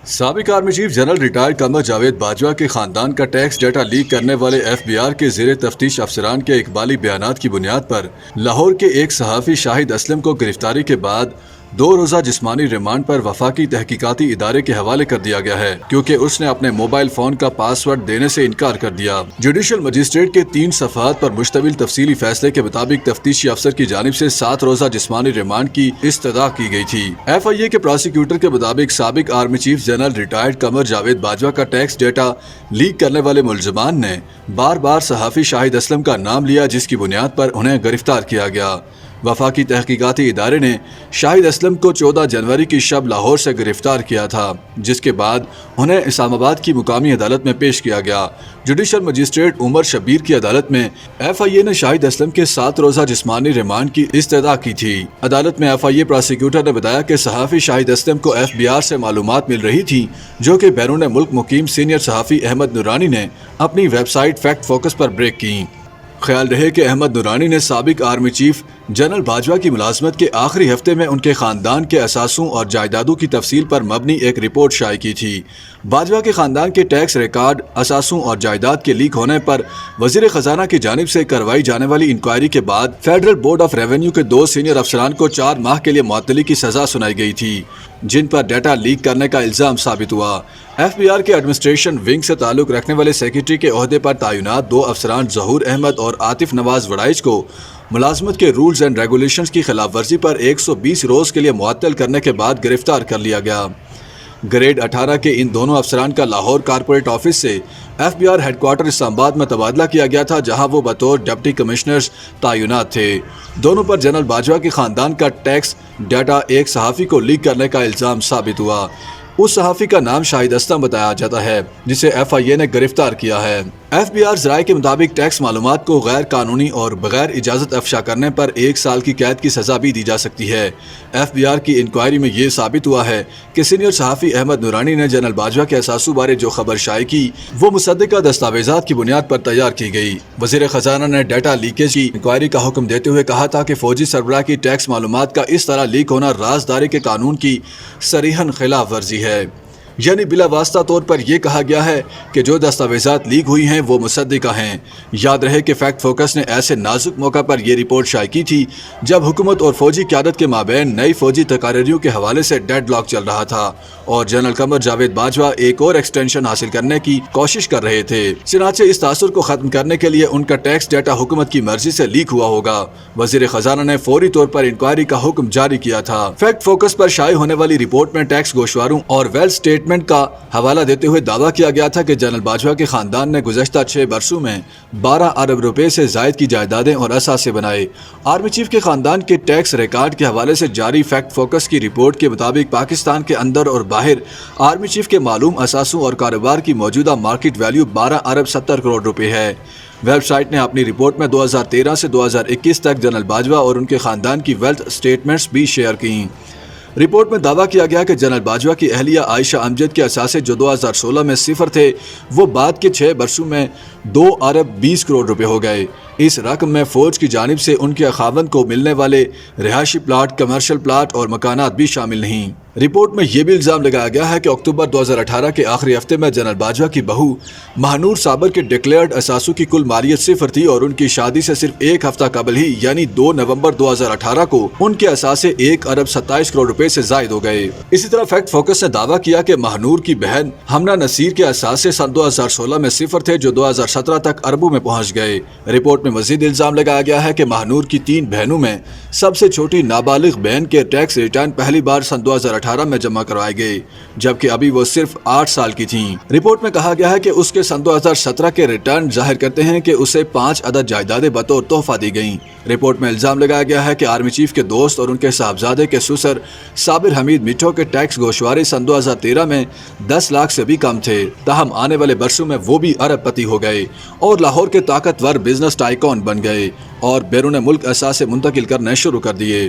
سابق army chief general retired Qamar Javed Bajwa کے خاندان کا ٹیکس ڈیٹا لیک کرنے والے ایف بی آر کے زیر تفتیش افسران کے اقبالی بیانات کی بنیاد پر لاہور کے ایک صحافی شاہد اسلم کو گرفتاری کے بعد 2 روزہ جسمانی ریمانڈ پر وفاقی تحقیقاتی ادارے کے حوالے کر دیا گیا ہے کیونکہ اس نے اپنے موبائل فون کا پاس ورڈ دینے سے انکار کر دیا۔ جوڈیشل مجسٹریٹ کے 3 صفحات پر مشتمل تفصیلی فیصلے کے مطابق تفتیشی افسر کی جانب سے 7 روزہ جسمانی ریمانڈ کی استدعا کی گئی تھی۔ ایف آئی اے کے پراسیکیوٹر کے مطابق سابق army chief general retired Qamar Javed Bajwa کا ٹیکس ڈیٹا لیک کرنے والے ملزمان نے بار بار صحافی شاہد اسلم کا نام لیا، جس کی بنیاد پر انہیں گرفتار کیا گیا۔ وفاقی تحقیقاتی ادارے نے شاہد اسلم کو 14 جنوری کی شب لاہور سے گرفتار کیا تھا، جس کے بعد انہیں اسلام آباد کی مقامی عدالت میں پیش کیا گیا۔ جوڈیشل مجسٹریٹ عمر شبیر کی عدالت میں ایف آئی اے نے شاہد اسلم کے 7 روزہ جسمانی ریمانڈ کی استدعا کی تھی۔ عدالت میں ایف آئی اے پراسیکیوٹر نے بتایا کہ صحافی شاہد اسلم کو ایف بی آر سے معلومات مل رہی تھی جو کہ بیرون ملک مقیم سینئر صحافی احمد نورانی نے اپنی ویب سائٹ فیکٹ فوکس پر بریک کی۔ خیال رہے کہ احمد نورانی نے سابق آرمی چیف جنرل باجوہ کی ملازمت کے آخری ہفتے میں ان کے خاندان کے اثاثوں اور جائیدادوں کی تفصیل پر مبنی ایک رپورٹ شائع کی تھی۔ باجوہ کے خاندان کے ٹیکس ریکارڈ، اثاثوں اور جائیداد کے لیک ہونے پر وزیر خزانہ کی جانب سے کروائی جانے والی انکوائری کے بعد فیڈرل بورڈ آف ریونیو کے 2 سینئر افسران کو 4 ماہ کے لیے معطلی کی سزا سنائی گئی تھی، جن پر ڈیٹا لیک کرنے کا الزام ثابت ہوا۔ ایف بی آر کے ایڈمنسٹریشن ونگ سے تعلق رکھنے والے سیکرٹری کے عہدے پر تعینات 2 افسران ظہور احمد اور عاطف نواز وڑائچ کو ملازمت کے رولز اینڈ ریگولیشنز کی خلاف ورزی پر 120 روز کے لیے معطل کرنے کے بعد گرفتار کر لیا گیا۔ گریڈ 18 کے ان دونوں افسران کا لاہور کارپوریٹ آفس سے F B R head quarter Islamabad میں تبادلہ کیا گیا تھا، جہاں وہ بطور ڈپٹی کمشنرز تعینات تھے۔ دونوں پر جنرل باجوہ کے خاندان کا ٹیکس ڈیٹا ایک صحافی کو لیک کرنے کا الزام ثابت ہوا۔ اس صحافی کا نام شاہد اسلم بتایا جاتا ہے، جسے ایف آئی اے نے گرفتار کیا ہے۔ ایف بی آر ذرائع کے مطابق ٹیکس معلومات کو غیر قانونی اور بغیر اجازت افشا کرنے پر 1 سال کی قید کی سزا بھی دی جا سکتی ہے۔ ایف بی آر کی انکوائری میں یہ ثابت ہوا ہے کہ سینئر صحافی احمد نورانی نے جنرل باجوہ کے اثاثوں بارے جو خبر شائع کی وہ مصدقہ دستاویزات کی بنیاد پر تیار کی گئی۔ وزیر خزانہ نے ڈیٹا لیکیج کی انکوائری کا حکم دیتے ہوئے کہا تھا کہ فوجی سربراہ کی ٹیکس معلومات کا اس طرح لیک ہونا رازداری کے قانون کی صریحاً خلاف ورزی ہے، یعنی بلا واسطہ طور پر یہ کہا گیا ہے کہ جو دستاویزات لیک ہوئی ہیں وہ مصدقہ ہیں۔ یاد رہے کہ فیکٹ فوکس نے ایسے نازک موقع پر یہ رپورٹ شائع کی تھی جب حکومت اور فوجی قیادت کے مابین نئی فوجی تقارریوں کے حوالے سے ڈیڈ لاک چل رہا تھا اور جنرل قمر جاوید باجوہ ایک اور ایکسٹینشن حاصل کرنے کی کوشش کر رہے تھے۔ چنانچہ اس تاثر کو ختم کرنے کے لیے ان کا ٹیکس ڈیٹا حکومت کی مرضی سے لیک ہوا ہوگا۔ وزیر خزانہ نے فوری طور پر انکوائری کا حکم جاری کیا تھا۔ فیکٹ فوکس پر شائع ہونے والی رپورٹ میں ٹیکس گوشواروں اور ویلتھ اسٹیٹمنٹ کا حوالہ دیتے ہوئے دعویٰ کیا گیا تھا کہ جنرل باجوہ کے خاندان نے گزشتہ 6 برسوں میں 12 ارب روپے سے زائد کی جائیدادیں اور اثاثے بنائے۔ آرمی چیف کے خاندان کے ٹیکس ریکارڈ کے حوالے سے جاری فیکٹ فوکس کی رپورٹ کے مطابق پاکستان کے اندر اور باہر آرمی چیف کے معلوم اثاثوں اور کاروبار کی موجودہ مارکیٹ ویلیو 12 ارب 70 کروڑ روپے ہے۔ ویب سائٹ نے اپنی رپورٹ میں 2013 سے 2021 تک جنرل باجوہ اور ان کے خاندان کی ویلتھ اسٹیٹمنٹس بھی شیئر کیں۔ رپورٹ میں دعویٰ کیا گیا کہ جنرل باجوہ کی اہلیہ عائشہ امجد کے اثاثے جو 2016 میں 0 تھے وہ بعد کے 6 برسوں میں 2 ارب 20 کروڑ روپے ہو گئے۔ اس رقم میں فوج کی جانب سے ان کے خاوند کو ملنے والے رہائشی پلاٹ، کمرشل پلاٹ اور مکانات بھی شامل نہیں۔ رپورٹ میں یہ بھی الزام لگایا گیا ہے کہ اکتوبر 2018 کے آخری ہفتے میں جنرل باجوہ کی بہو مہنور صابر کے ڈکلیئرڈ اثاثوں کی کل مالیت 0 تھی اور ان کی شادی سے صرف 1 ہفتہ قبل ہی یعنی 2 نومبر 2018 کو ان کے اثاثے 1 ارب 27 کروڑ روپے سے زائد ہو گئے۔ اسی طرح فیکٹ فوکس نے دعویٰ کیا کہ مہنور کی بہن ہمنا نصیر کے اثاثے سن 2016 میں 0 تھے جو 2017 تک اربوں میں پہنچ گئے۔ رپورٹ میں مزید الزام لگایا گیا ہے کہ مہنور کی 3 بہنوں میں سب سے چھوٹی نابالغ بہن کے ٹیکس ریٹرن پہلی بار سن 2018 میں جمع کروائے گئے جبکہ ابھی وہ صرف 8 سال کی تھیں۔ رپورٹ میں کہا گیا ہے کہ اس کے سن 2017 کے ریٹرن ظاہر کرتے ہیں کہ اسے 5 عدد جائیدادیں بطور تحفہ دی گئیں۔ رپورٹ میں الزام لگایا گیا ہے کہ آرمی چیف کے دوست اور ان کے صاحبزادے کے سسر صابر حمید مٹھو کے ٹیکس گوشوارے سن 2013 میں 10 لاکھ سے بھی کم تھے، تاہم آنے والے برسوں میں وہ بھی ارب پتی ہو گئے اور لاہور کے طاقتور بزنس ٹائکون بن گئے اور بیرون ملک اثاثے منتقل کرنے شروع کر دیے۔